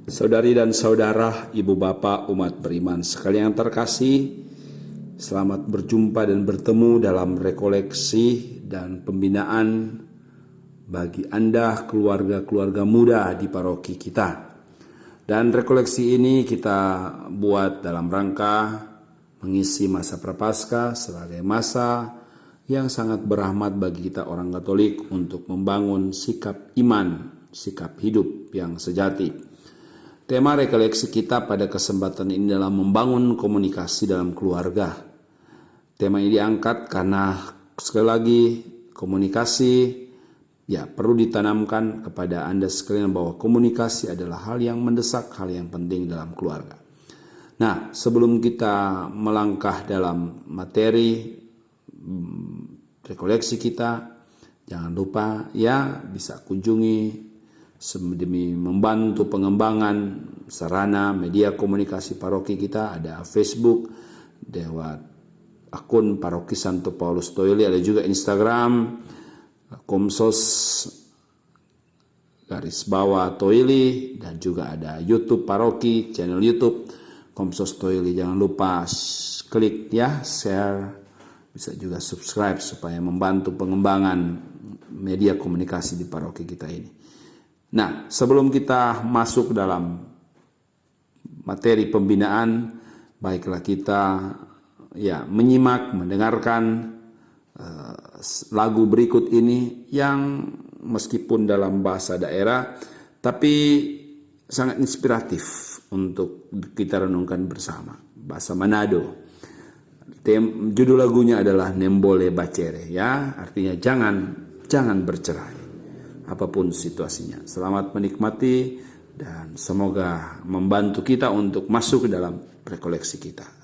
Saudari dan saudara, ibu bapak umat beriman sekalian yang terkasih, selamat berjumpa dan bertemu dalam rekoleksi dan pembinaan bagi Anda keluarga-keluarga muda di paroki kita. Dan rekoleksi ini kita buat dalam rangka mengisi masa Prapaskah sebagai masa yang sangat berahmat bagi kita orang Katolik untuk membangun sikap iman, sikap hidup yang sejati. Tema rekoleksi kita pada kesempatan ini adalah membangun komunikasi dalam keluarga. Tema ini diangkat karena sekali lagi komunikasi perlu ditanamkan kepada Anda sekalian bahwa komunikasi adalah hal yang mendesak, hal yang penting dalam keluarga. Nah, sebelum kita melangkah dalam materi rekoleksi kita, jangan lupa bisa kunjungi demi membantu pengembangan sarana media komunikasi paroki kita. Ada Facebook lewat akun Paroki Santo Paulus Toili, ada juga Instagram Komsos _Toili, dan juga ada YouTube paroki, channel YouTube Komsos Toili. Jangan lupa klik share, bisa juga subscribe supaya membantu pengembangan media komunikasi di paroki kita ini. Nah, sebelum kita masuk dalam materi pembinaan, baiklah kita menyimak, mendengarkan lagu berikut ini yang meskipun dalam bahasa daerah, tapi sangat inspiratif untuk kita renungkan bersama. Bahasa Manado. Judul lagunya adalah Nembole Bacere, artinya jangan bercerai apapun situasinya. Selamat menikmati dan semoga membantu kita untuk masuk ke dalam rekoleksi kita.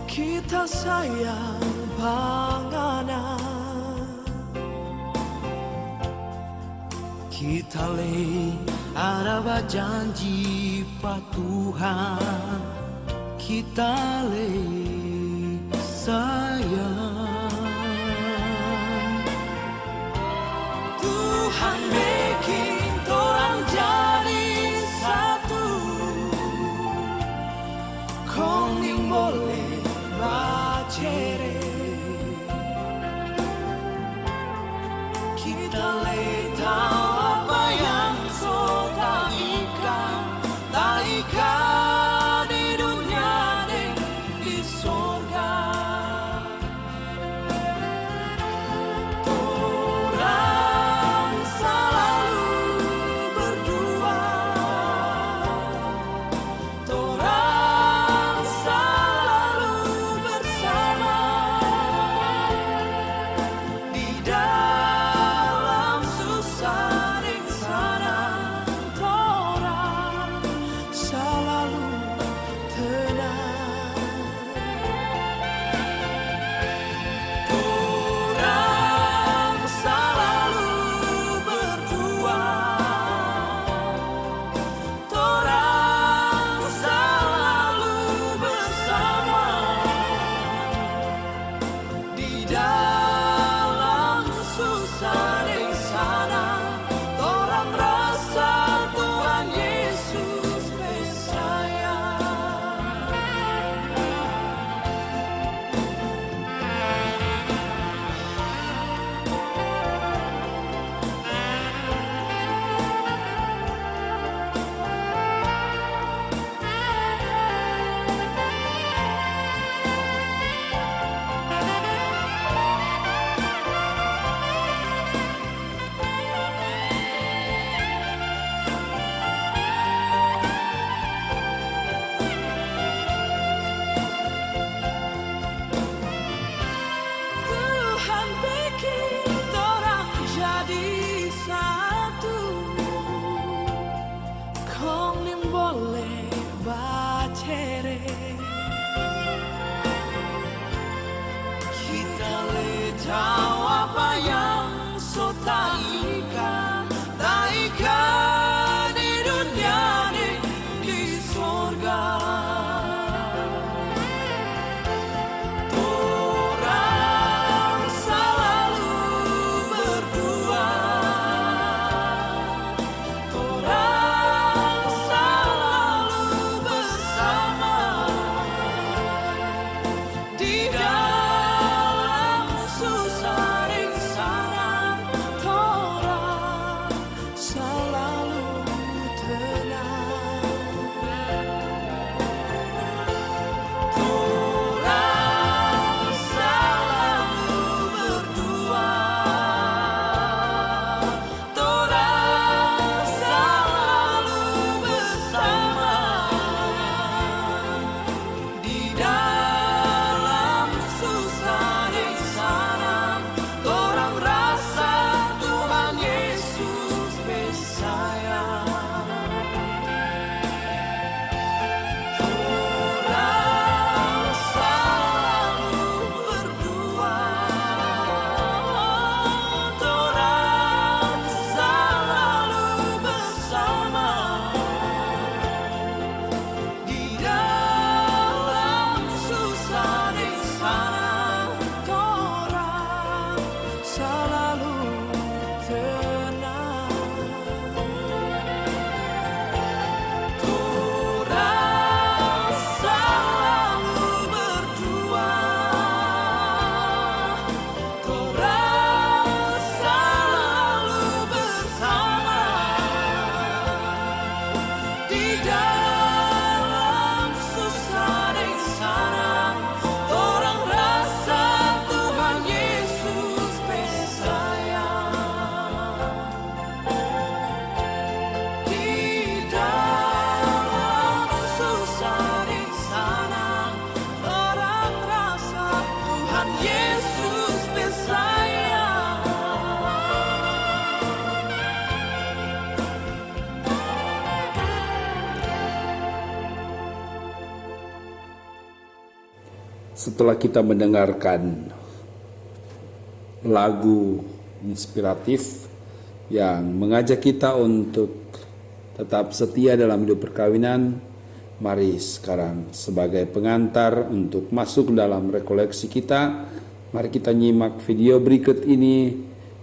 Kita sayang panganan, kita ada janji pa Tuhan, kita sayang. Tuhan bikin orang jadi satu, koning boleh bacere, kita tahu apa yang sudah ikan di dunia dan di surga. tahu apa yang so taikan di dunia di sorga. Orang selalu berdua, orang selalu bersama di dalam susah rintangan. Orang selalu tenang. Orang selalu berdua, orang selalu bersama di dalam susah di sana. Orang rasa Tuhan Yesus bersayang. Orang selalu berdua, orang selalu bersama di dalam susah di sana. Orang selalu tenang. Orang selalu berdua, orang selalu bersama di dalam susah di sana. Orang rasa Tuhan Yesus bersayang. Di dalam susah di sana, orang rasa Tuhan Yesus bersayang. Setelah kita mendengarkan lagu inspiratif yang mengajak kita untuk tetap setia dalam hidup perkawinan, mari sekarang sebagai pengantar untuk masuk dalam rekoleksi kita, mari kita nyimak video berikut ini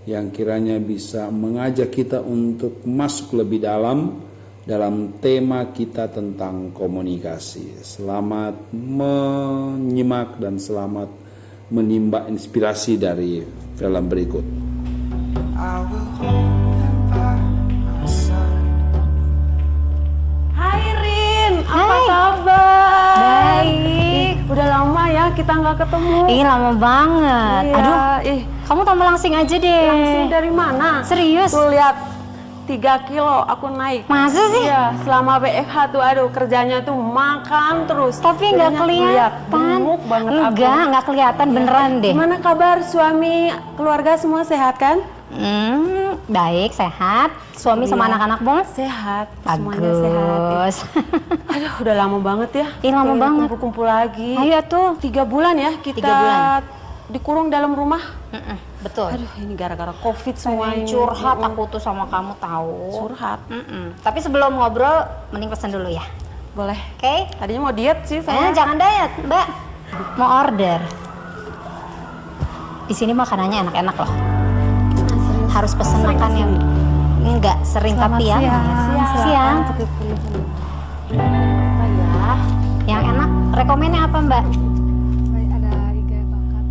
yang kiranya bisa mengajak kita untuk masuk lebih dalam tema kita tentang komunikasi. Selamat menyimak dan selamat menimba inspirasi dari film berikut. I will hold you by my side. Hai Rin, apa kabar? Baik. Udah lama ya kita nggak ketemu. Ih, lama banget. Iya, Aduh, kamu tambah langsing aja deh. langsing dari mana? Serius? Tuh lihat, 3 kilo aku naik. Masa sih? Iya, selama BFH tuh aduh kerjanya tuh makan terus. Tapi nggak kelihatan. Gemuk banget aku. Nggak kelihatan beneran deh. Gimana kabar suami, keluarga semua sehat kan? Baik, sehat. Suami sama Iya. anak-anak bos? Sehat, semuanya sehat. Bagus. Aduh, udah lama banget ya. Ih, lama Pengen banget. Kumpul-kumpul lagi. Ayo tuh. 3 bulan ya kita 3 bulan. dikurung dalam rumah. Betul. Aduh, ini gara-gara COVID semua Pengen ini. curhat aku tuh sama kamu tahu. Curhat. Tapi sebelum ngobrol, mending pesen dulu ya. Boleh. Oke? Tadinya mau diet sih saya. Jangan diet, Mbak. Mau order. Di sini makanannya enak-enak loh. Harus pesen makan yang enggak sering tapi ya. Siang. Apa ya? Yang enak, rekomennya apa Mbak? Ada iga bakar.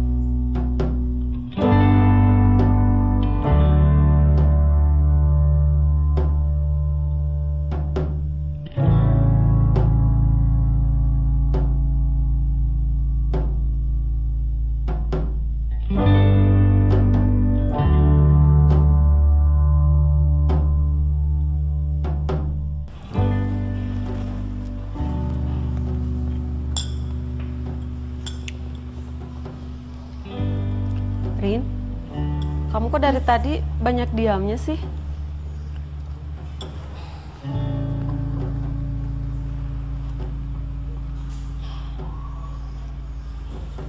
Rin, kamu kok dari tadi banyak diamnya sih?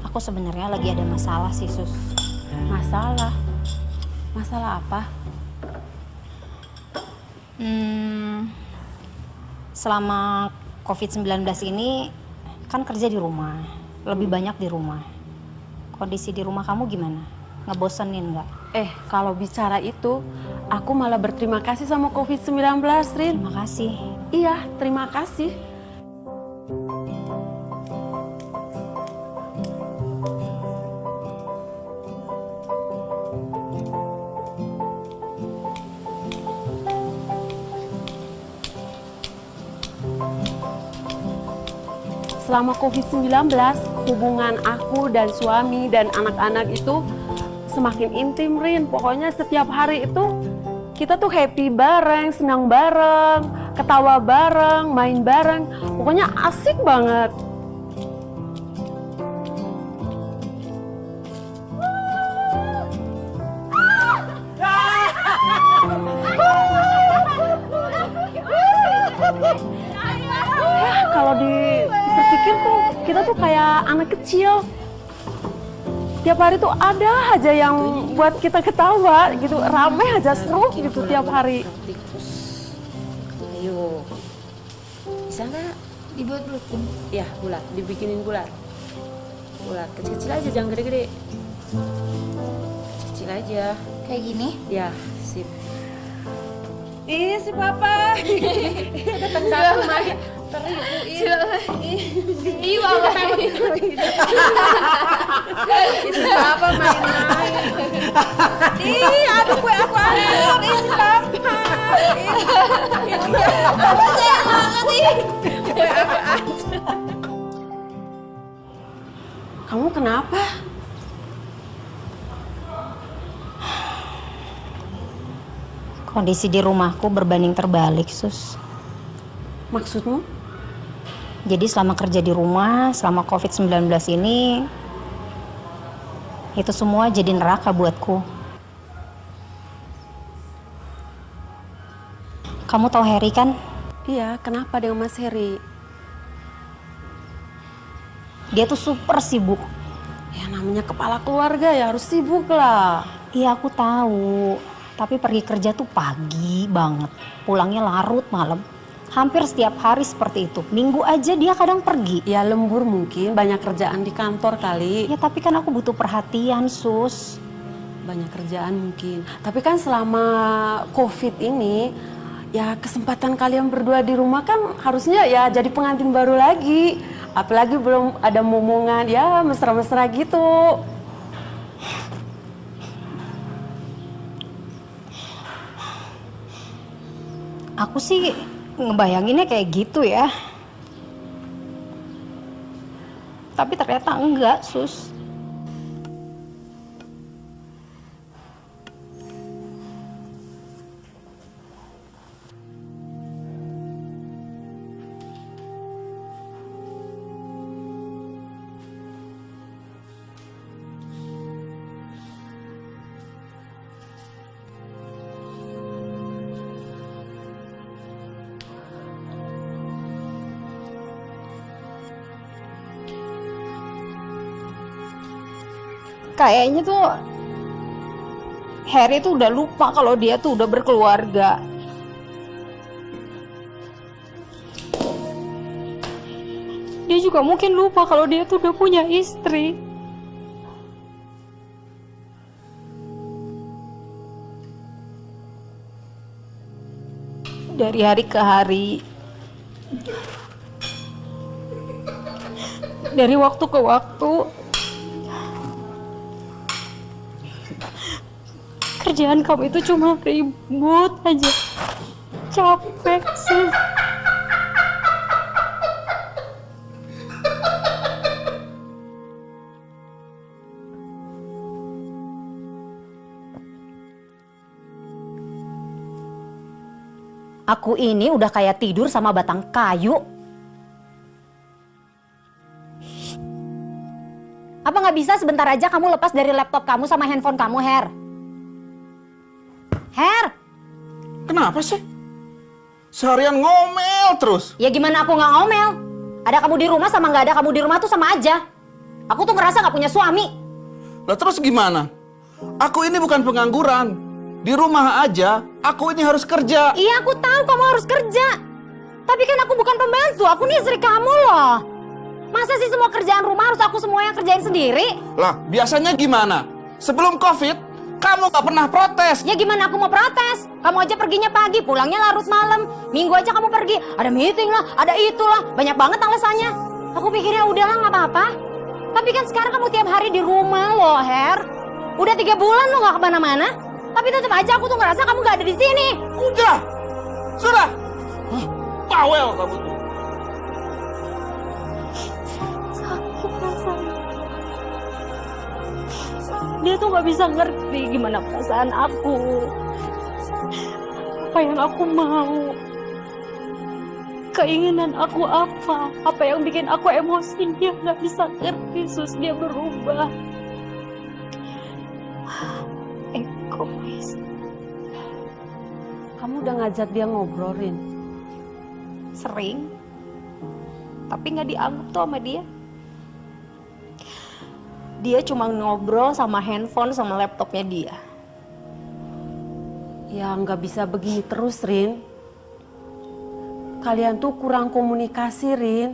Aku sebenarnya lagi ada masalah sih Sus. Masalah? Masalah apa? Selama COVID-19 ini kan kerja di rumah, lebih banyak di rumah. Kondisi di rumah kamu gimana? Ngebosenin nggak? Kalau bicara itu, aku malah berterima kasih sama COVID-19, Rin. Terima kasih. Iya, terima kasih. Selama COVID-19, hubungan aku dan suami dan anak-anak itu semakin intim, Rin. Pokoknya setiap hari itu kita tuh happy bareng, senang bareng, ketawa bareng, main bareng. Pokoknya asik banget. Kalau dipikir tuh kita tuh kayak anak kecil. Tiap hari tuh ada aja yang buat kita ketawa gitu, rame aja, seru gitu tiap hari. Ayo, bisa nggak? Dibuat-buatin. Ya, bulat, dibikinin bulat. Bulat, kecil-kecil aja, jangan gede-gede. Kecil aja. Kayak gini. Ya, sip. Ih, si Papa. Datang satu main. Ih, Papa. Si Papa main-main. Ih, aduh kue aku aduh. Ih, si Papa. Papa sayang banget nih. Kamu kenapa? Kondisi di rumahku berbanding terbalik, Sus. Maksudmu? Jadi selama kerja di rumah, selama COVID-19 ini, itu semua jadi neraka buatku. Kamu tahu Harry kan? Iya, kenapa dengan Mas Heri? Dia tuh super sibuk. Ya namanya kepala keluarga ya harus sibuk lah. Iya, aku tahu. Tapi pergi kerja tuh pagi banget. Pulangnya larut malam. Hampir setiap hari seperti itu. Minggu aja dia kadang pergi. Ya lembur mungkin, banyak kerjaan di kantor kali. Ya tapi kan aku butuh perhatian, Sus. Banyak kerjaan mungkin. Tapi kan selama COVID ini, ya kesempatan kalian berdua di rumah kan harusnya ya jadi pengantin baru lagi. Apalagi belum ada momongan, ya mesra-mesra gitu. Aku sih ngebayanginnya kayak gitu ya. Tapi ternyata enggak, Sus. Kayaknya tuh Harry tuh udah lupa kalau dia tuh udah berkeluarga. Dia juga mungkin lupa kalau dia tuh udah punya istri. Dari hari ke hari, dari waktu ke waktu, kerjaan kamu itu cuma ribut aja. Capek sih. Aku ini udah kayak tidur sama batang kayu. Apa nggak bisa sebentar aja kamu lepas dari laptop kamu sama handphone kamu, Her? Her? Kenapa sih? Seharian ngomel terus. Ya gimana aku nggak ngomel? Ada kamu di rumah sama nggak ada kamu di rumah tuh sama aja. Aku tuh ngerasa nggak punya suami. Lah terus gimana? Aku ini bukan pengangguran. Di rumah aja, aku ini harus kerja. Iya, aku tahu kamu harus kerja. Tapi kan aku bukan pembantu, aku nih istri kamu loh. Masa sih semua kerjaan rumah harus aku semua yang kerjain sendiri? Lah, biasanya gimana? Sebelum COVID, kamu gak pernah protes. Ya gimana aku mau protes? Kamu aja perginya pagi, pulangnya larut malam. Minggu aja kamu pergi, ada meeting lah, ada itulah. Banyak banget alasannya. Aku pikirnya udahlah gak apa-apa. Tapi kan sekarang kamu tiap hari di rumah loh, Her. Udah 3 bulan lo gak kemana-mana. Tapi tetap aja aku tuh ngerasa kamu gak ada di sini. Udah, sudah. Bawel kamu tuh. Sakit rasanya. Dia tuh gak bisa ngerti gimana perasaan aku. Apa yang aku mau. Keinginan aku apa. Apa yang bikin aku emosi. Dia gak bisa ngerti, Sus. Dia berubah. Egois. Kamu udah ngajak dia ngobrolin? Sering. Tapi gak dianggap tuh sama dia. Dia cuma ngobrol sama handphone sama laptopnya dia. Ya nggak bisa begini terus, Rin. Kalian tuh kurang komunikasi, Rin.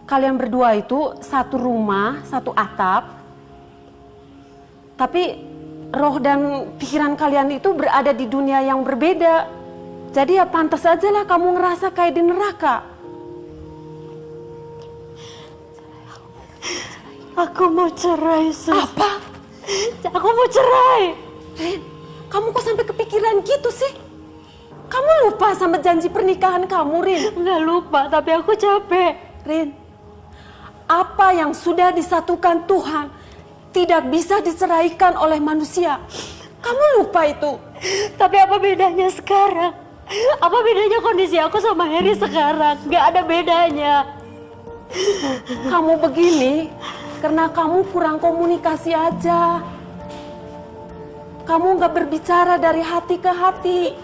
Kalian berdua itu satu rumah, satu atap. Tapi roh dan pikiran kalian itu berada di dunia yang berbeda. Jadi ya pantas aja lah kamu ngerasa kayak di neraka. Aku mau cerai, Sus. Apa? Aku mau cerai. Rin, kamu kok sampai kepikiran gitu sih? Kamu lupa sama janji pernikahan kamu, Rin? Nggak lupa, tapi aku capek. Rin, apa yang sudah disatukan Tuhan tidak bisa diceraikan oleh manusia. Kamu lupa itu. Tapi apa bedanya sekarang? Apa bedanya kondisi aku sama Heri sekarang? Nggak ada bedanya. Kamu begini karena kamu kurang komunikasi aja. Kamu nggak berbicara dari hati ke hati.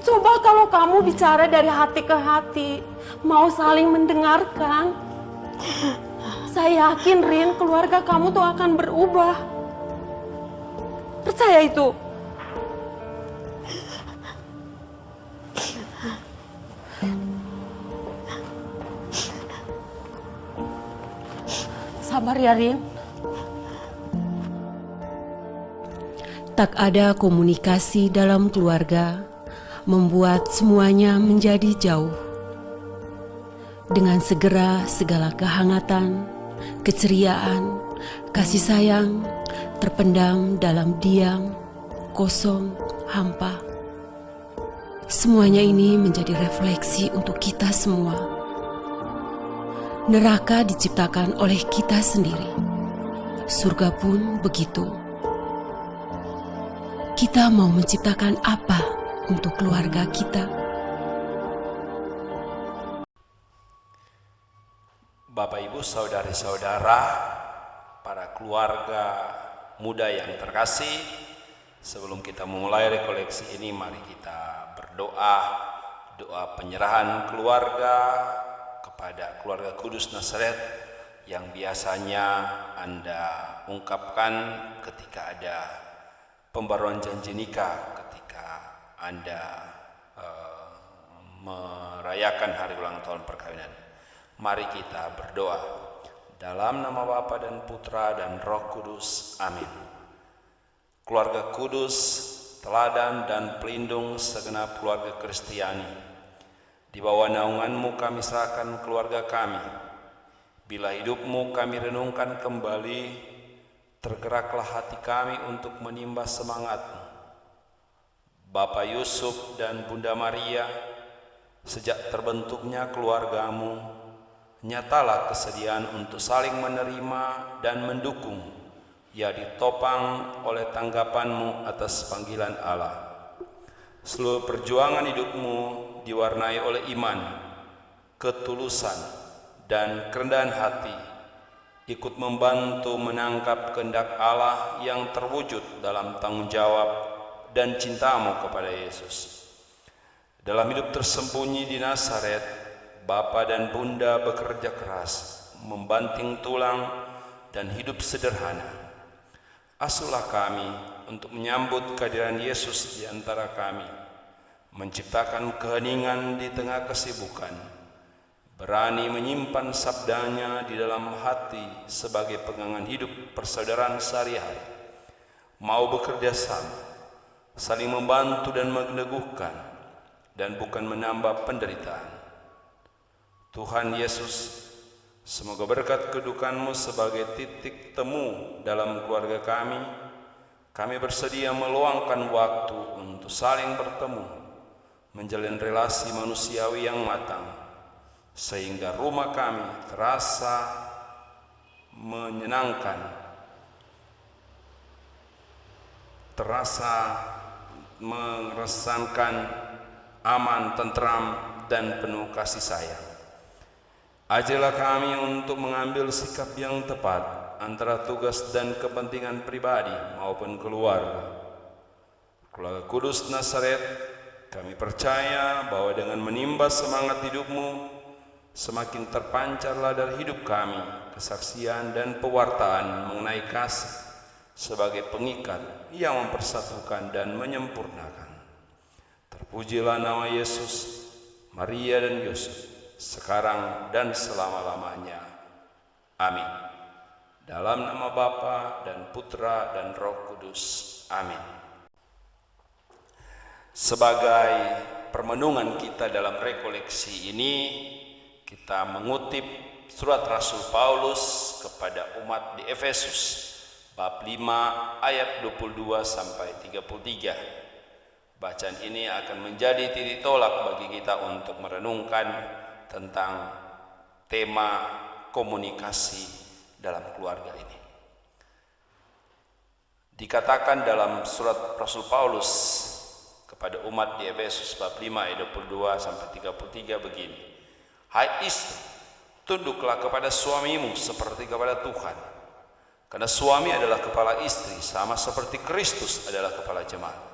Coba kalau kamu bicara dari hati ke hati, mau saling mendengarkan, saya yakin Rin, keluarga kamu tuh akan berubah. Percaya itu. Sabar ya, Rin. Tak ada komunikasi dalam keluarga membuat semuanya menjadi jauh. Dengan segera segala kehangatan, keceriaan, kasih sayang terpendam dalam diam, kosong, hampa. Semuanya ini menjadi refleksi untuk kita semua. Neraka diciptakan oleh kita sendiri. Surga pun begitu. Kita mau menciptakan apa untuk keluarga kita? Bapak, Ibu, saudari-saudara, para keluarga muda yang terkasih, sebelum kita memulai rekoleksi ini, mari kita berdoa, doa penyerahan keluarga kepada keluarga Kudus Nazaret yang biasanya Anda ungkapkan ketika ada pembaruan janji nikah, ketika Anda merayakan hari ulang tahun perkawinan. Mari kita berdoa. Dalam nama Bapa dan Putra dan Roh Kudus. Amin. Keluarga kudus, teladan dan pelindung segenap keluarga Kristiani. Di bawah naungan-Mu kami serahkan keluarga kami. Bila hidup-Mu kami renungkan kembali, tergeraklah hati kami untuk menimba semangat-Mu. Bapak Yusuf dan Bunda Maria, sejak terbentuknya keluarga-Mu, nyatalah kesediaan untuk saling menerima dan mendukung, ya ditopang oleh tanggapan-Mu atas panggilan Allah. Seluruh perjuangan hidup-Mu diwarnai oleh iman, ketulusan, dan kerendahan hati, ikut membantu menangkap kehendak Allah yang terwujud dalam tanggung jawab dan cinta-Mu kepada Yesus. Dalam hidup tersembunyi di Nazaret, Bapa dan Bunda bekerja keras, membanting tulang, dan hidup sederhana. Asuhlah kami untuk menyambut kehadiran Yesus di antara kami, menciptakan keheningan di tengah kesibukan, berani menyimpan sabdanya di dalam hati sebagai pegangan hidup persaudaraan sehari-hari, mau bekerja sama, saling membantu dan meneguhkan, dan bukan menambah penderitaan. Tuhan Yesus, semoga berkat kedudukan-Mu sebagai titik temu dalam keluarga kami bersedia meluangkan waktu untuk saling bertemu, menjalin relasi manusiawi yang matang, sehingga rumah kami terasa menyenangkan, terasa merasakan aman, tentram, dan penuh kasih sayang. Ajarlah kami untuk mengambil sikap yang tepat antara tugas dan kepentingan pribadi maupun keluarga. Keluarga Kudus Nazaret, kami percaya bahwa dengan menimba semangat hidup-Mu, semakin terpancarlah dari hidup kami kesaksian dan pewartaan mengenai kasih sebagai pengikat yang mempersatukan dan menyempurnakan. Terpujilah nama Yesus, Maria dan Yusuf, sekarang dan selama-lamanya. Amin. Dalam nama Bapa dan Putra dan Roh Kudus. Amin. Sebagai permenungan kita dalam rekoleksi ini, kita mengutip surat Rasul Paulus kepada umat di Efesus, bab 5 ayat 22 sampai 33. Bacaan ini akan menjadi titik tolak bagi kita untuk merenungkan tentang tema komunikasi dalam keluarga ini. Dikatakan dalam surat Rasul Paulus kepada umat di Efesus bab 5 ayat 22 sampai 33 begini. Hai istri, tunduklah kepada suamimu seperti kepada Tuhan. Karena suami adalah kepala istri, sama seperti Kristus adalah kepala jemaat.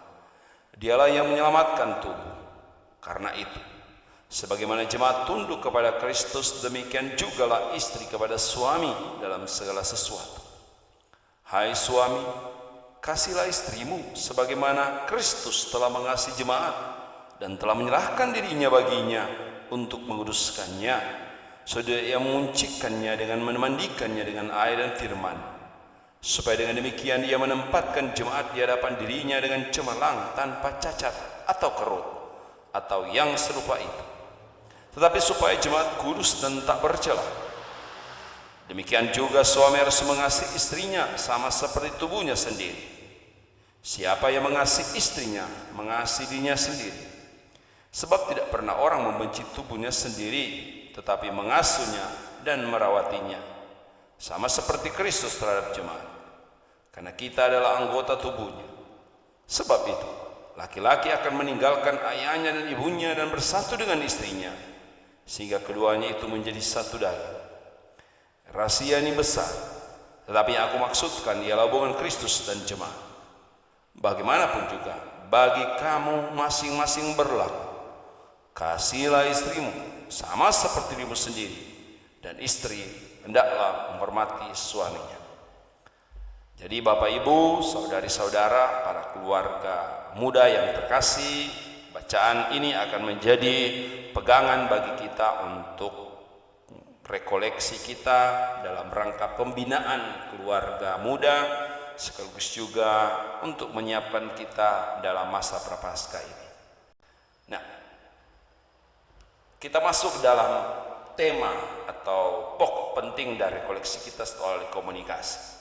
Dialah yang menyelamatkan tubuh. Karena itu, sebagaimana jemaat tunduk kepada Kristus, demikian jugalah istri kepada suami dalam segala sesuatu. Hai suami, kasihlah istrimu sebagaimana Kristus telah mengasihi jemaat dan telah menyerahkan dirinya baginya untuk menguduskannya, supaya ia menguncikannya dengan memandikannya dengan air dan firman, supaya dengan demikian ia menempatkan jemaat di hadapan dirinya dengan cemerlang, tanpa cacat atau kerut atau yang serupa itu, tetapi supaya jemaat kudus dan tak bercela. Demikian juga suami harus mengasihi istrinya sama seperti tubuhnya sendiri. Siapa yang mengasihi istrinya, mengasihi dirinya sendiri. Sebab tidak pernah orang membenci tubuhnya sendiri, tetapi mengasuhnya dan merawatinya, sama seperti Kristus terhadap jemaat, karena kita adalah anggota tubuhnya. Sebab itu, laki-laki akan meninggalkan ayahnya dan ibunya dan bersatu dengan istrinya, sehingga keduanya itu menjadi satu daging. Rahasia ini besar, tetapi yang aku maksudkan ialah hubungan Kristus dan jemaat. Bagaimanapun juga, bagi kamu masing-masing berlaku, kasihilah istrimu sama seperti dirimu sendiri, dan istri hendaklah menghormati suaminya. Jadi Bapak Ibu, saudari-saudara, para keluarga muda yang terkasih, bacaan ini akan menjadi pegangan bagi kita untuk rekoleksi kita dalam rangka pembinaan keluarga muda, sekaligus juga untuk menyiapkan kita dalam masa prapaskah ini. Nah, kita masuk dalam tema atau pokok penting dari rekoleksi kita soal komunikasi.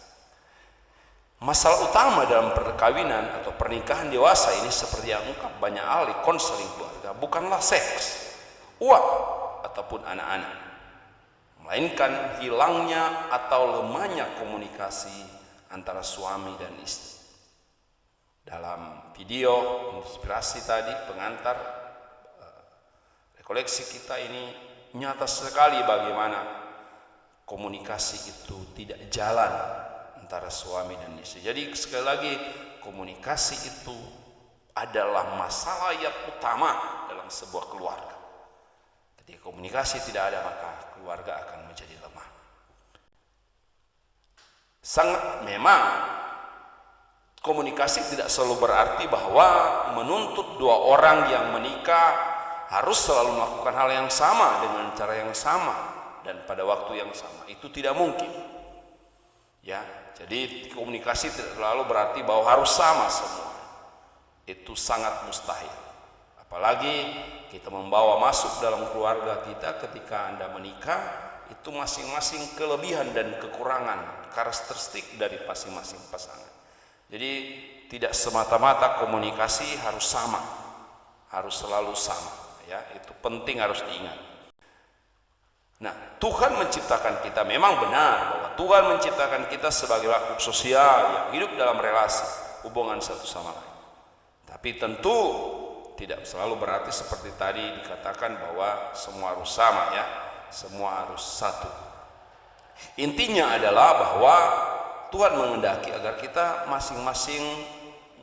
Masalah utama dalam perkawinan atau pernikahan dewasa ini, seperti yang ungkap banyak ahli konseling keluarga, bukanlah seks, uang, ataupun anak-anak, melainkan hilangnya atau lemahnya komunikasi antara suami dan istri. Dalam video inspirasi tadi, pengantar rekoleksi kita ini nyata sekali bagaimana komunikasi itu tidak jalan antara suami dan istri. Jadi sekali lagi, komunikasi itu adalah masalah yang utama dalam sebuah keluarga. Ketika komunikasi tidak ada, maka keluarga akan menjadi lemah. Memang komunikasi tidak selalu berarti bahwa menuntut dua orang yang menikah harus selalu melakukan hal yang sama dengan cara yang sama dan pada waktu yang sama. Itu tidak mungkin. Ya, jadi komunikasi tidak selalu berarti bahwa harus sama semua. Itu sangat mustahil. Apalagi kita membawa masuk dalam keluarga kita ketika Anda menikah, itu masing-masing kelebihan dan kekurangan karakteristik dari masing-masing pasangan. Jadi tidak semata-mata komunikasi harus sama, harus selalu sama. Ya, itu penting, harus diingat. Nah, Tuhan menciptakan kita, memang benar bahwa Tuhan menciptakan kita sebagai makhluk sosial yang hidup dalam relasi, hubungan satu sama lain. Tapi tentu tidak selalu berarti seperti tadi dikatakan bahwa semua harus sama, ya, semua harus satu. Intinya adalah bahwa Tuhan menghendaki agar kita masing-masing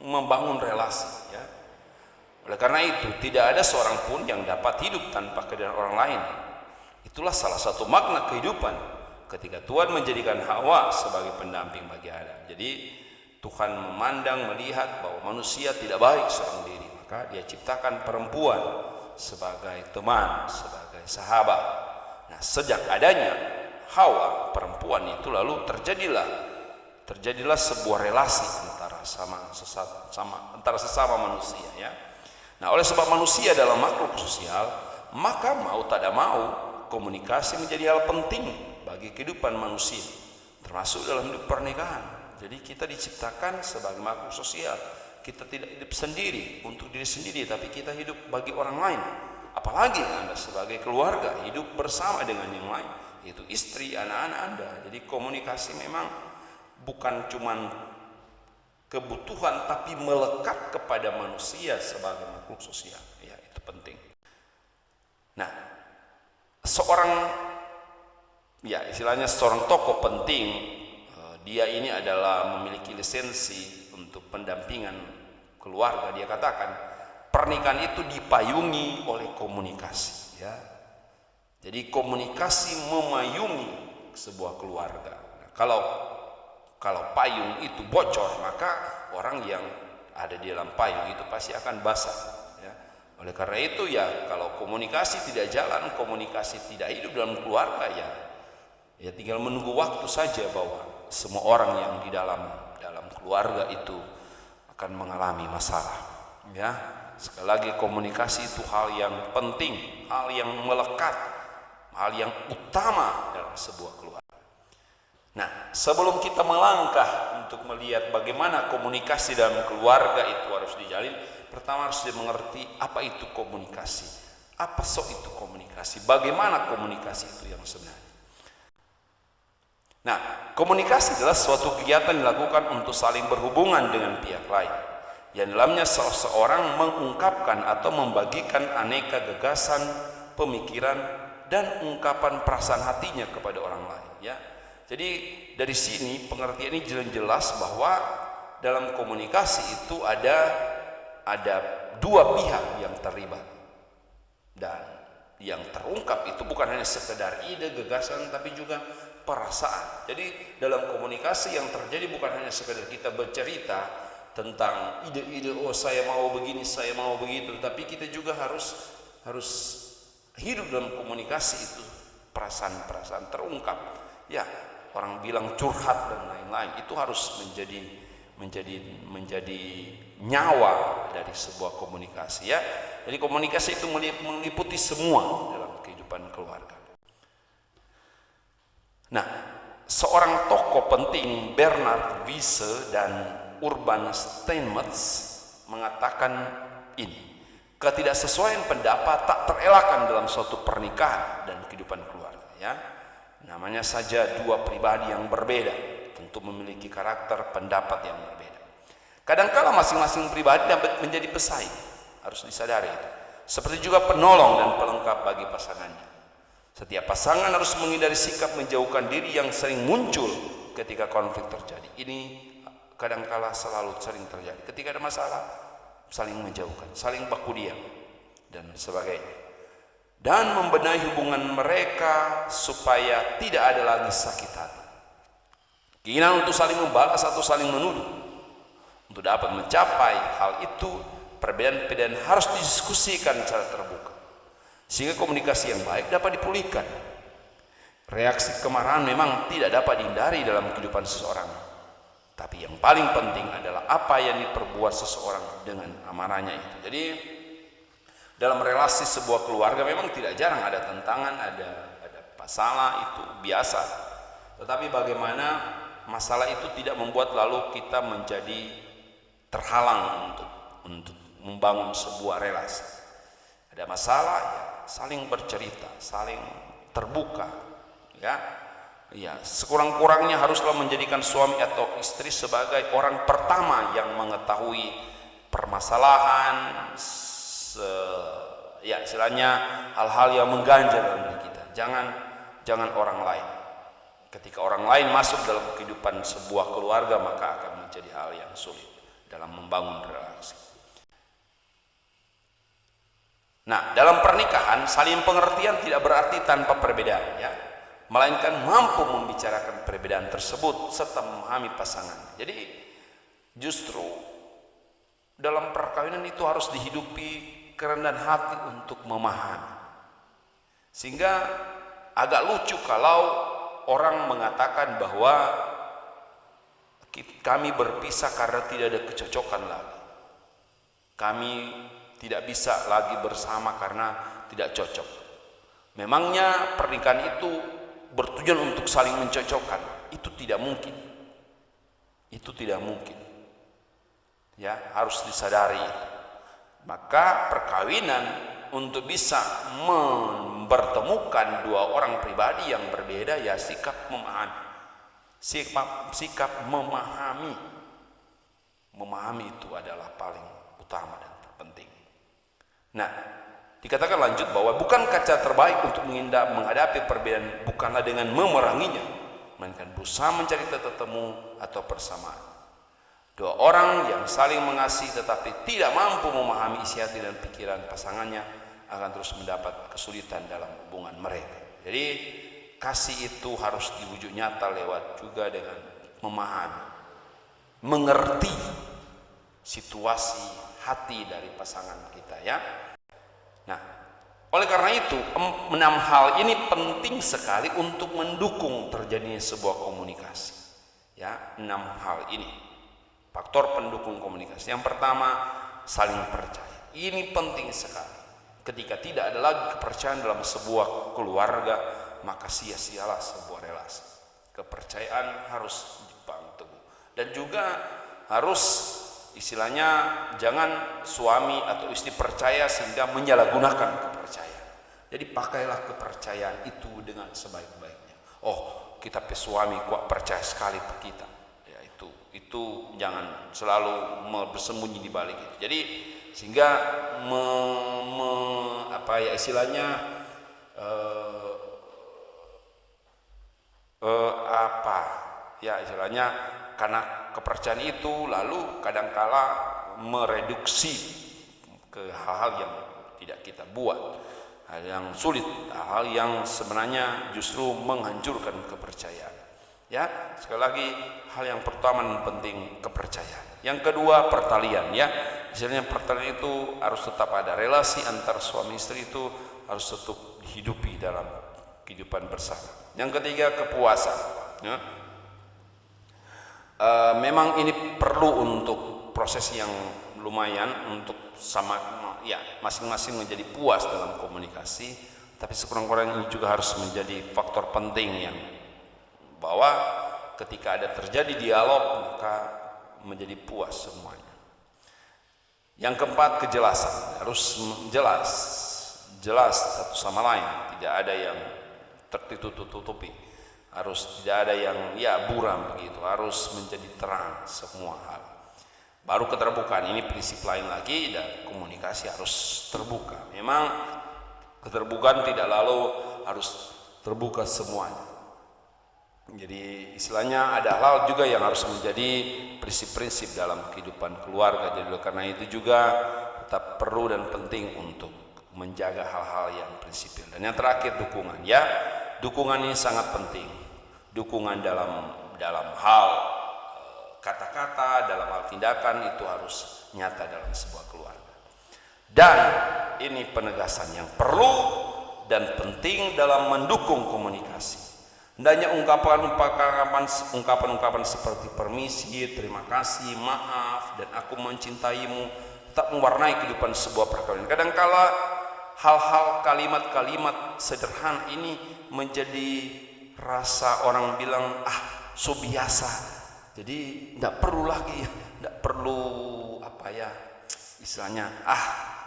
membangun relasi, ya. Oleh karena itu tidak ada seorang pun yang dapat hidup tanpa kehadiran orang lain. Itulah salah satu makna kehidupan ketika Tuhan menjadikan Hawa sebagai pendamping bagi Adam. Jadi Tuhan melihat bahwa manusia tidak baik seorang diri, maka Dia ciptakan perempuan sebagai teman, sebagai sahabat. Nah, sejak adanya Hawa, perempuan itu, lalu terjadilah sebuah relasi antara sesama manusia, ya. Nah, oleh sebab manusia adalah makhluk sosial, maka mau tidak mau komunikasi menjadi hal penting bagi kehidupan manusia, termasuk dalam hidup pernikahan. Jadi kita diciptakan sebagai makhluk sosial. Kita tidak hidup sendiri untuk diri sendiri, tapi kita hidup bagi orang lain. Apalagi Anda sebagai keluarga hidup bersama dengan yang lain, yaitu istri, anak-anak Anda. Jadi komunikasi memang bukan cuma kebutuhan, tapi melekat kepada manusia sebagai makhluk sosial. Ya, itu penting. Nah, istilahnya seorang tokoh penting, dia ini adalah memiliki lisensi untuk pendampingan keluarga. Dia katakan pernikahan itu dipayungi oleh komunikasi, ya. Jadi komunikasi memayungi sebuah keluarga. Nah, kalau payung itu bocor, maka orang yang ada di dalam payung itu pasti akan basah. Oleh karena itu, ya, kalau komunikasi tidak jalan, komunikasi tidak hidup dalam keluarga, ya tinggal menunggu waktu saja bahwa semua orang yang di dalam keluarga itu akan mengalami masalah. Ya, sekali lagi komunikasi itu hal yang penting, hal yang melekat, hal yang utama dalam sebuah keluarga. Nah, sebelum kita melangkah untuk melihat bagaimana komunikasi dalam keluarga itu harus dijalin, pertama harus dimengerti apa itu komunikasi, apa itu komunikasi, bagaimana komunikasi itu yang sebenarnya. Nah, komunikasi adalah suatu kegiatan dilakukan untuk saling berhubungan dengan pihak lain, yang dalamnya seseorang mengungkapkan atau membagikan aneka gagasan, pemikiran, dan ungkapan perasaan hatinya kepada orang lain. Ya, jadi dari sini pengertian ini jelas bahwa dalam komunikasi itu ada dua pihak yang terlibat, dan yang terungkap itu bukan hanya sekedar ide, gagasan, tapi juga perasaan. Jadi dalam komunikasi yang terjadi bukan hanya sekedar kita bercerita tentang ide-ide, oh saya mau begini, saya mau begitu, tapi kita juga harus hidup dalam komunikasi itu, perasaan-perasaan terungkap. Ya, orang bilang curhat dan lain-lain, itu harus menjadi nyawa dari sebuah komunikasi, ya. Jadi komunikasi itu meliputi semua dalam kehidupan keluarga. Nah, seorang tokoh penting, Bernard Wiese dan Urban Steinmetz, mengatakan ini: ketidaksesuaian pendapat tak terelakkan dalam suatu pernikahan dan kehidupan keluarga, ya. Namanya saja dua pribadi yang berbeda, tentu memiliki karakter pendapat yang berbeda. Kadangkala masing-masing pribadi dapat menjadi pesaing, harus disadari itu. Seperti juga penolong dan pelengkap bagi pasangannya. Setiap pasangan harus menghindari sikap menjauhkan diri yang sering muncul ketika konflik terjadi. Ini kadangkala sering terjadi. Ketika ada masalah, saling menjauhkan, saling baku diam, dan sebagainya. Dan membenahi hubungan mereka supaya tidak ada lagi sakit hati. Keinginan untuk saling membalas atau saling menuduh. Untuk dapat mencapai hal itu, perbedaan-perbedaan harus didiskusikan secara terbuka, sehingga komunikasi yang baik dapat dipulihkan. Reaksi kemarahan memang tidak dapat dihindari dalam kehidupan seseorang, tapi yang paling penting adalah apa yang diperbuat seseorang dengan amarahnya itu. Jadi dalam relasi sebuah keluarga memang tidak jarang ada tentangan, ada masalah, itu biasa. Tetapi bagaimana masalah itu tidak membuat lalu kita menjadi terhalang untuk membangun sebuah relasi. Ada masalah, ya saling bercerita, saling terbuka, ya sekurang-kurangnya haruslah menjadikan suami atau istri sebagai orang pertama yang mengetahui permasalahan, istilahnya hal-hal yang mengganjal dalam diri kita. Jangan orang lain. Ketika orang lain masuk dalam kehidupan sebuah keluarga, maka akan menjadi hal yang sulit dalam membangun relasi. Nah, dalam pernikahan saling pengertian tidak berarti tanpa perbedaan, ya, melainkan mampu membicarakan perbedaan tersebut serta memahami pasangan. Jadi justru dalam perkawinan itu harus dihidupi kerendahan hati untuk memahami. Sehingga agak lucu kalau orang mengatakan bahwa kami berpisah karena tidak ada kecocokan lagi. Kami tidak bisa lagi bersama karena tidak cocok. Memangnya pernikahan itu bertujuan untuk saling mencocokkan? Itu tidak mungkin. Itu tidak mungkin. Ya, harus disadari itu. Maka perkawinan untuk bisa mempertemukan dua orang pribadi yang berbeda, ya sikap memahami. Sikap memahami. Memahami itu adalah paling utama dan terpenting. Nah, dikatakan lanjut bahwa bukan cara terbaik untuk menghadapi perbedaan bukanlah dengan memeranginya, melainkan berusaha mencari titik temu atau persamaan. Dua orang yang saling mengasihi tetapi tidak mampu memahami isi hati dan pikiran pasangannya akan terus mendapat kesulitan dalam hubungan mereka. Jadi kasih itu harus diwujud nyata lewat juga dengan memahami, mengerti situasi hati dari pasangan kita, ya. Nah, oleh karena itu 6 hal ini penting sekali untuk mendukung terjadinya sebuah komunikasi. Ya, 6 hal ini faktor pendukung komunikasi. Yang pertama, saling percaya. Ini penting sekali. Ketika tidak ada lagi kepercayaan dalam sebuah keluarga, maka sia-sialah sebuah relasi. Kepercayaan harus dibangun teguh. Dan juga harus istilahnya jangan suami atau istri percaya sehingga menyalahgunakan kepercayaan. Jadi pakailah kepercayaan itu dengan sebaik-baiknya. Oh, kita pe suami kok percaya sekali ke kita. Ya itu jangan selalu bersembunyi di balik itu. Jadi sehingga istilahnya karena kepercayaan itu lalu kadangkala mereduksi ke hal-hal yang tidak kita buat, hal yang sulit, hal yang sebenarnya justru menghancurkan kepercayaan. Ya, sekali lagi hal yang pertama dan penting kepercayaan. Yang kedua pertalian, ya. Misalnya pertalian itu harus tetap ada, relasi antar suami istri itu harus tetap dihidupi dalam kehidupan bersama. Yang ketiga kepuasan, ya. Memang ini perlu untuk proses yang lumayan untuk sama, ya, masing-masing menjadi puas dalam komunikasi, tapi sekurang-kurangnya ini juga harus menjadi faktor penting yang bahwa ketika ada terjadi dialog maka menjadi puas semuanya. Yang keempat kejelasan, harus jelas satu sama lain, tidak ada yang tertutup-tutupi. Harus tidak ada yang buram begitu, harus menjadi terang semua hal. Baru keterbukaan, ini prinsip lain lagi, dan komunikasi harus terbuka. Memang keterbukaan tidak lalu harus terbuka semuanya. Jadi istilahnya ada hal juga yang harus menjadi prinsip-prinsip dalam kehidupan keluarga. Jadi karena itu juga tetap perlu dan penting untuk menjaga hal-hal yang prinsipil. Dan yang terakhir dukungan, ya. Dukungan ini sangat penting. Dukungan dalam dalam hal kata-kata, dalam hal tindakan itu harus nyata dalam sebuah keluarga. Dan ini penegasan yang perlu dan penting dalam mendukung komunikasi. Hendaknya ungkapan-ungkapan seperti permisi, terima kasih, maaf, dan aku mencintaimu tetap mewarnai kehidupan sebuah perkawinan. Kadangkala hal-hal kalimat-kalimat sederhana ini menjadi rasa orang bilang so biasa. Jadi tidak perlu lagi, tidak perlu istilahnya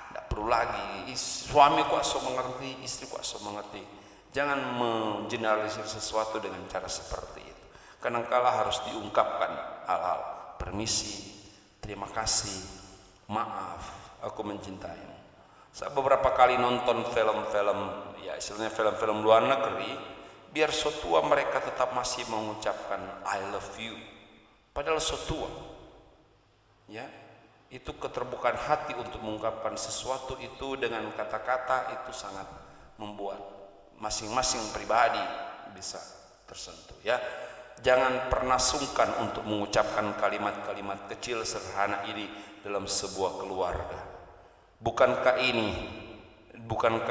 tidak perlu lagi. Suami kok so mengerti, istri kok so mengerti. Jangan mengeneralisir sesuatu dengan cara seperti itu. Kadangkala harus diungkapkan hal-hal permisi, terima kasih, maaf, aku mencintaimu. Saya beberapa kali nonton film-film, ya istilahnya film-film luar negeri, biar so tua mereka tetap masih mengucapkan I love you. Padahal so tua. Ya, itu keterbukaan hati untuk mengungkapkan sesuatu itu dengan kata-kata itu sangat membuat masing-masing pribadi bisa tersentuh, ya. Jangan pernah sungkan untuk mengucapkan kalimat-kalimat kecil sederhana ini dalam sebuah keluarga. Bukankah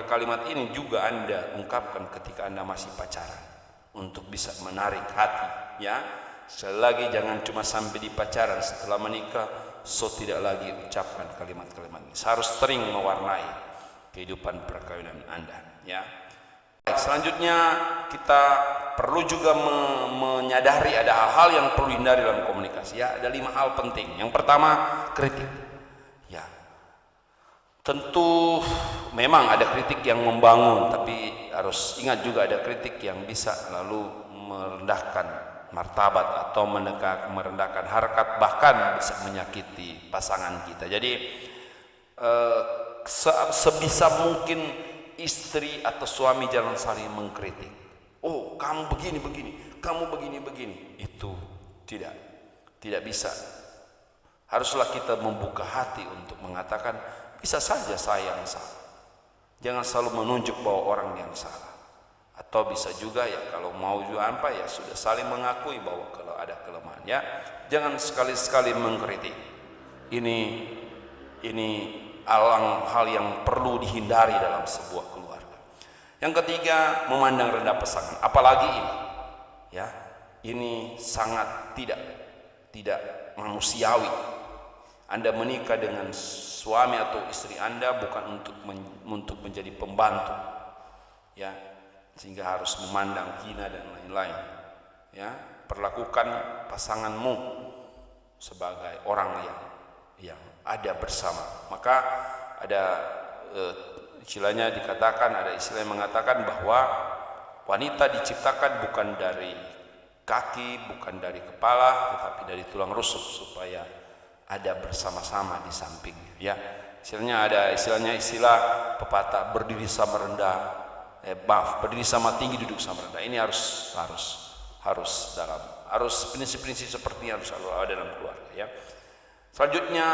kalimat ini juga Anda ungkapkan ketika Anda masih pacaran untuk bisa menarik hati, ya. Sekali lagi, jangan cuma sampai di pacaran, setelah menikah tidak lagi ucapkan kalimat-kalimat ini. Harus sering mewarnai kehidupan perkawinan Anda, ya. Baik, selanjutnya kita perlu juga menyadari ada hal-hal yang perlu dihindari dalam komunikasi, ya. Ada 5 hal penting. Yang pertama, kritik. Ya, tentu memang ada kritik yang membangun, tapi harus ingat juga ada kritik yang bisa lalu merendahkan martabat atau merendahkan harkat, bahkan bisa menyakiti pasangan kita. Jadi sebisa mungkin istri atau suami jangan saling mengkritik. Oh, kamu begini, kamu begini. Itu tidak bisa. Haruslah kita membuka hati untuk mengatakan, bisa saja saya yang salah. Jangan selalu menunjuk bahwa orang yang salah. Atau bisa juga, ya, kalau mau juga sudah saling mengakui bahwa kalau ada kelemahan, ya. Jangan sekali-sekali mengkritik. Ini hal yang perlu dihindari dalam sebuah keluarga. Yang ketiga, memandang rendah pasangan, apalagi ini, ya, ini sangat tidak manusiawi. Anda menikah dengan suami atau istri Anda bukan untuk menjadi pembantu, ya, sehingga harus memandang hina dan lain-lain, ya. Perlakukan pasanganmu sebagai orang yang ada bersama. Maka ada istilahnya dikatakan, ada istilah yang mengatakan bahwa wanita diciptakan bukan dari kaki, bukan dari kepala, tetapi dari tulang rusuk, supaya ada bersama-sama di sampingnya, ya. Istilah pepatah berdiri sama tinggi, duduk sama rendah. Ini harus prinsip-prinsip seperti ini harus selalu ada dalam keluarga, ya. Selanjutnya,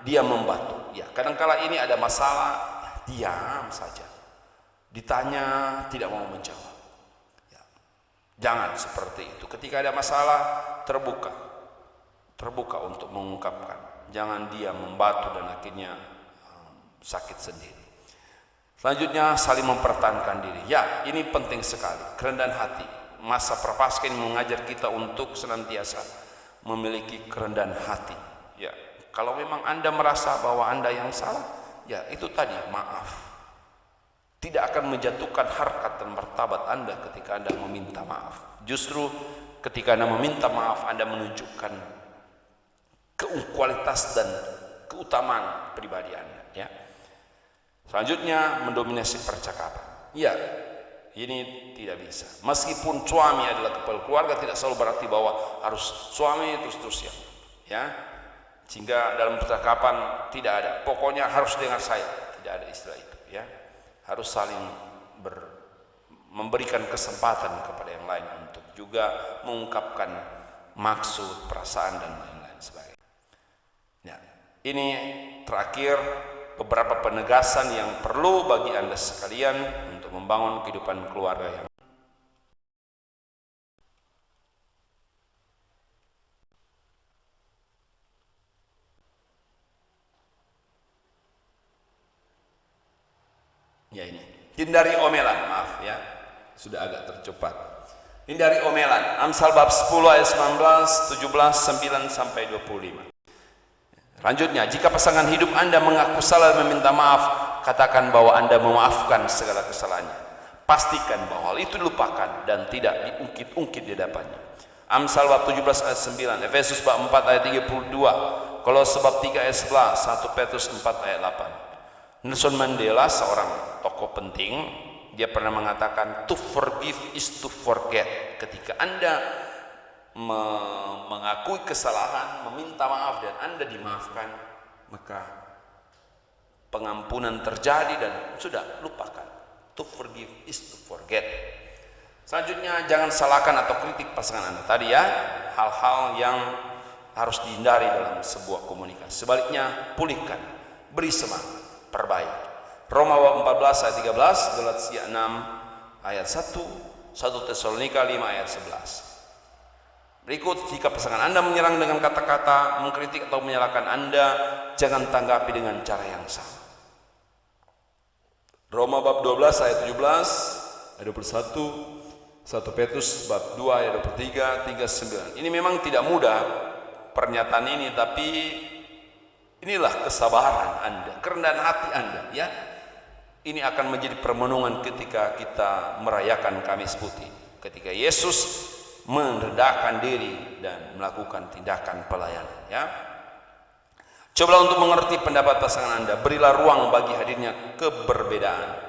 dia membantu. Ya, kadangkala ini ada masalah, diam saja. Ditanya tidak mau menjawab. Ya. Jangan seperti itu. Ketika ada masalah, terbuka untuk mengungkapkan. Jangan dia membatu dan akhirnya sakit sendiri. Selanjutnya, saling mempertahankan diri. Ya, ini penting sekali. Kerendahan hati. Masa prapaskah ini mengajar kita untuk senantiasa memiliki kerendahan hati. Ya, kalau memang Anda merasa bahwa Anda yang salah, ya itu tadi, maaf. Tidak akan menjatuhkan harkat dan martabat Anda ketika Anda meminta maaf. Justru ketika Anda meminta maaf, Anda menunjukkan kualitas dan keutamaan pribadi Anda, ya. Selanjutnya, mendominasi percakapan. Ya, ini tidak bisa. Meskipun suami adalah kepala keluarga, tidak selalu berarti bahwa harus suami terus-terus, ya. Sehingga dalam percakapan tidak ada, pokoknya harus dengar saya, tidak ada istilah itu, ya. Harus saling memberikan kesempatan kepada yang lain untuk juga mengungkapkan maksud, perasaan, dan lain-lain sebagainya. Ya, ini terakhir beberapa penegasan yang perlu bagi Anda sekalian untuk membangun kehidupan keluarga yang Ya ini. Hindari omelan, maaf ya. Sudah agak tercepat. Hindari omelan. Amsal bab 10 ayat 19, 17, 9 sampai 25. Lanjutnya, jika pasangan hidup Anda mengaku salah dan meminta maaf, katakan bahwa Anda memaafkan segala kesalahannya. Pastikan bahwa hal itu dilupakan dan tidak diungkit-ungkit di hadapannya. Amsal bab 17 ayat 9, Efesus bab 4 ayat 32, Kolose bab 3 ayat 11, 1 Petrus 4 ayat 8. Nelson Mandela, seorang tokoh penting, dia pernah mengatakan, to forgive is to forget. Ketika Anda mengakui kesalahan, meminta maaf dan Anda dimaafkan, maka pengampunan terjadi dan sudah, lupakan. To forgive is to forget. Selanjutnya, jangan salahkan atau kritik pasangan Anda. Tadi ya, hal-hal yang harus dihindari dalam sebuah komunikasi. Sebaliknya, pulihkan, beri semangat, perbaiki. Roma 14 ayat 13, Galatia 6 ayat 1, 1 Tesalonika 5 ayat 11. Berikut, jika pasangan Anda menyerang dengan kata-kata, mengkritik atau menyalahkan Anda, jangan tanggapi dengan cara yang sama. Roma bab 12 ayat 17, ayat 21, 1 Petrus bab 2 ayat 23, 39. Ini memang tidak mudah pernyataan ini, tapi inilah kesabaran Anda, kerendahan hati Anda, ya. Ini akan menjadi permenungan ketika kita merayakan Kamis Putih, ketika Yesus merendahkan diri dan melakukan tindakan pelayanan, ya. Cobalah untuk mengerti pendapat pasangan Anda, berilah ruang bagi hadirnya keberbedaan.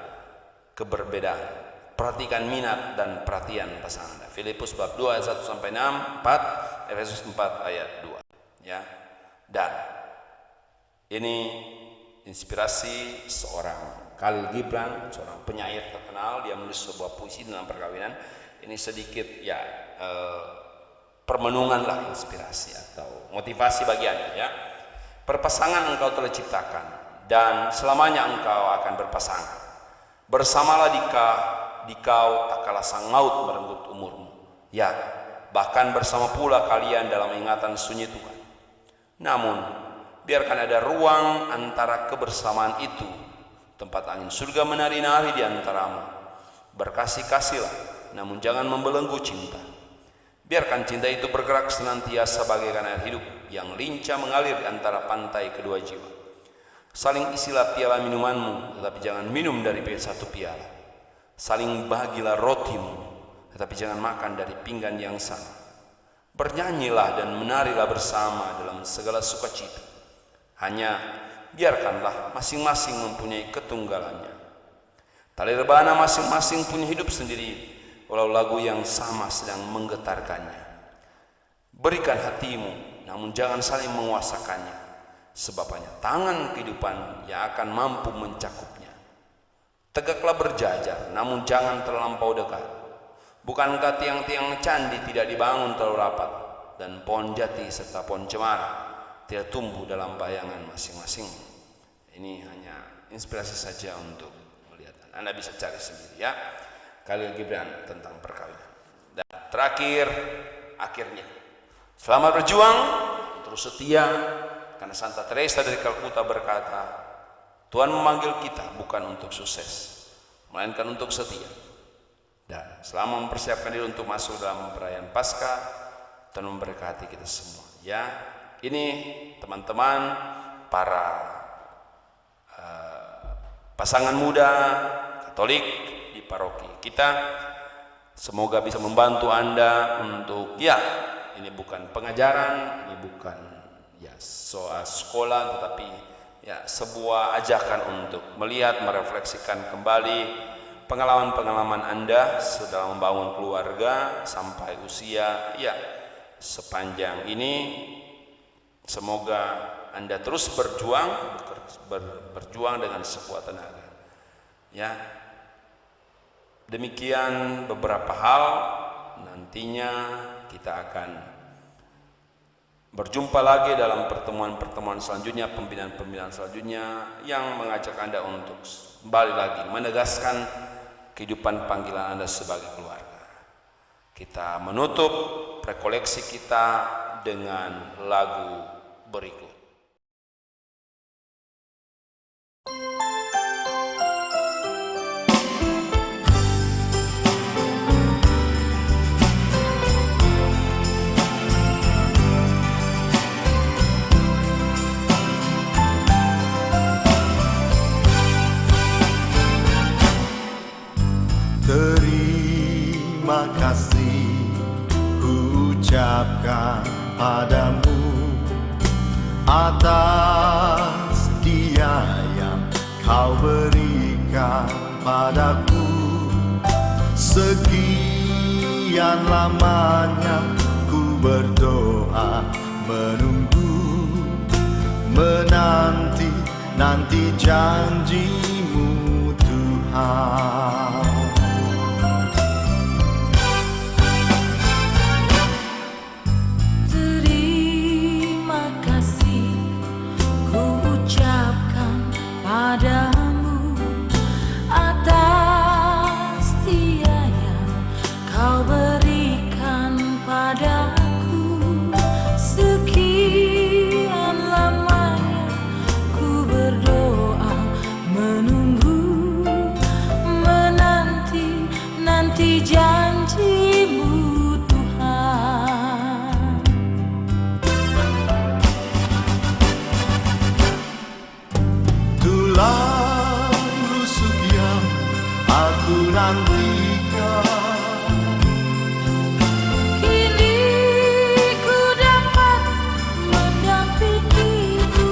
Perhatikan minat dan perhatian pasangan Anda. Filipus bab 2 ayat 1 sampai 6, 4, Efesus 4 ayat 2, ya. Dan ini inspirasi seorang Khalil Gibran, seorang penyair terkenal. Dia menulis sebuah puisi tentang perkawinan. Ini sedikit ya permenungan lah, inspirasi atau motivasi bagi Anda, ya. Berpasangan engkau telah ciptakan dan selamanya engkau akan berpasangan. Bersamalah dikau tak kalah sang maut merenggut umurmu. Ya, bahkan bersama pula kalian dalam ingatan sunyi Tuhan. Namun, biarkan ada ruang antara kebersamaan itu, tempat angin surga menari-nari di antaramu. Berkasih-kasihlah, namun jangan membelenggu cinta. Biarkan cinta itu bergerak senantiasa bagaikan air hidup yang lincah mengalir di antara pantai kedua jiwa. Saling isilah piala minumanmu, tetapi jangan minum dari satu piala. Saling bagilah rotimu, tetapi jangan makan dari pinggan yang sama. Bernyanyilah dan menarilah bersama dalam segala sukacita. Hanya biarkanlah masing-masing mempunyai ketunggalannya. Tali rebana masing-masing punya hidup sendiri, walau lagu yang sama sedang menggetarkannya. Berikan hatimu, namun jangan saling menguasakannya, sebab hanya tangan kehidupan yang akan mampu mencakupnya. Tegaklah berjajar, namun jangan terlampau dekat. Bukankah tiang-tiang candi tidak dibangun terlalu rapat, dan pohon jati serta pohon cemara tidak tumbuh dalam bayangan masing-masing? Ini hanya inspirasi saja untuk melihat. Anda bisa cari sendiri, ya. Khalil Gibran tentang perkawinan. Dan terakhir, akhirnya, selamat berjuang, terus setia, karena Santa Teresa dari Kalkuta berkata, Tuhan memanggil kita bukan untuk sukses, melainkan untuk setia. Dan selama mempersiapkan diri untuk masuk dalam perayaan Paskah, Tuhan memberkati kita semua, ya. Ini teman-teman para pasangan muda Katolik di paroki kita, semoga bisa membantu Anda untuk, ya, ini bukan pengajaran, ini bukan ya soal sekolah, tetapi ya sebuah ajakan untuk melihat, merefleksikan kembali pengalaman-pengalaman Anda setelah membangun keluarga sampai usia ya sepanjang ini. Semoga Anda terus berjuang dengan sekuat tenaga, ya. Demikian beberapa hal. Nantinya kita akan berjumpa lagi dalam pertemuan-pertemuan selanjutnya, pembinaan-pembinaan selanjutnya yang mengajak Anda untuk kembali lagi menegaskan kehidupan panggilan Anda sebagai keluarga. Kita menutup rekoleksi kita dengan lagu berikut. padamu atas dia yang kau berikan padaku. Sekian lamanya ku berdoa, menunggu, menanti janjimu Tuhan. Terima kasih ku ucapkan padamu atas setia yang kau berikan padaku. Sekian lamanya ku berdoa, menunggu, menanti janjimu Tuhan. Tulang rusuk yang aku nantikan, Kini ku dapat mendampingimu.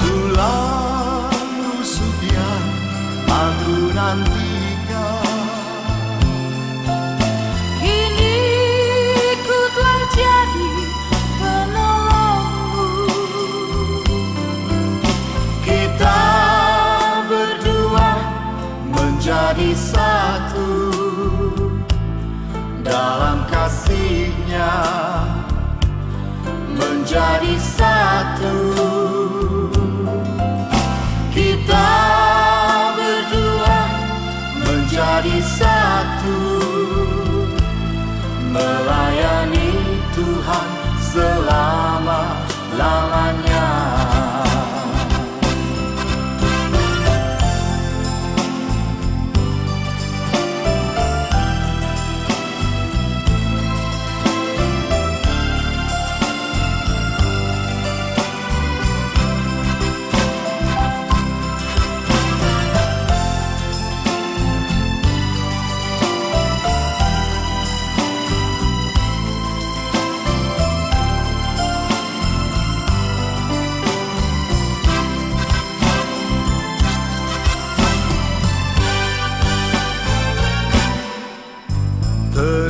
tulang rusuk yang aku nantikan. Kini ku telah jadi penolongmu. Kita berdua menjadi satu dalam kasih-Nya, menjadi satu. Kita berdua menjadi satu, melayani Tuhan selama-lamanya.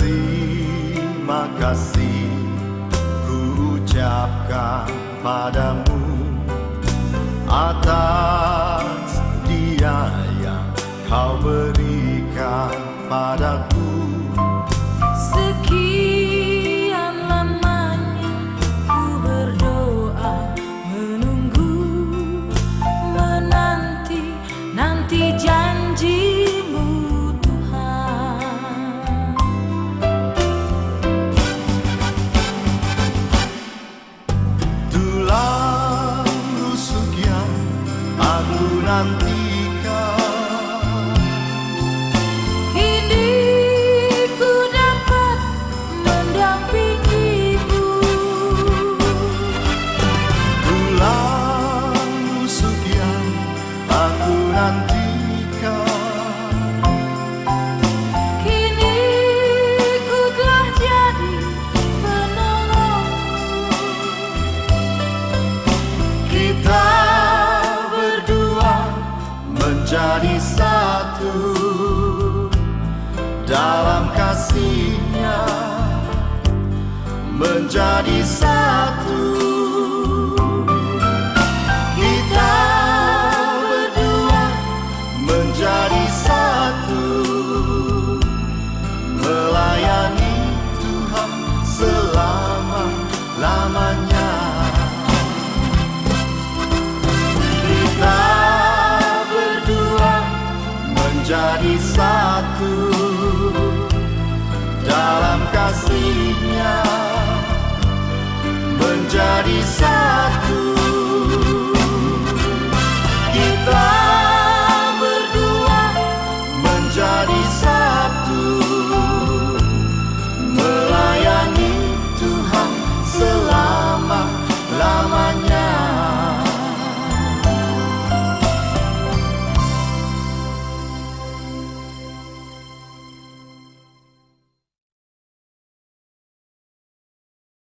Terima kasih ku ucapkan padamu atas dia yang kau berikan padaku. Sekian lamanya ku berdoa, menunggu, menanti janjimu Tuhan. Tulang rusuk yang aku nantikan, Kini ku dapat mendampingimu. tulang rusuk yang aku nantikan. Kini ku telah jadi penolongmu. Kita berdua menjadi satu dalam kasih-Nya, menjadi satu.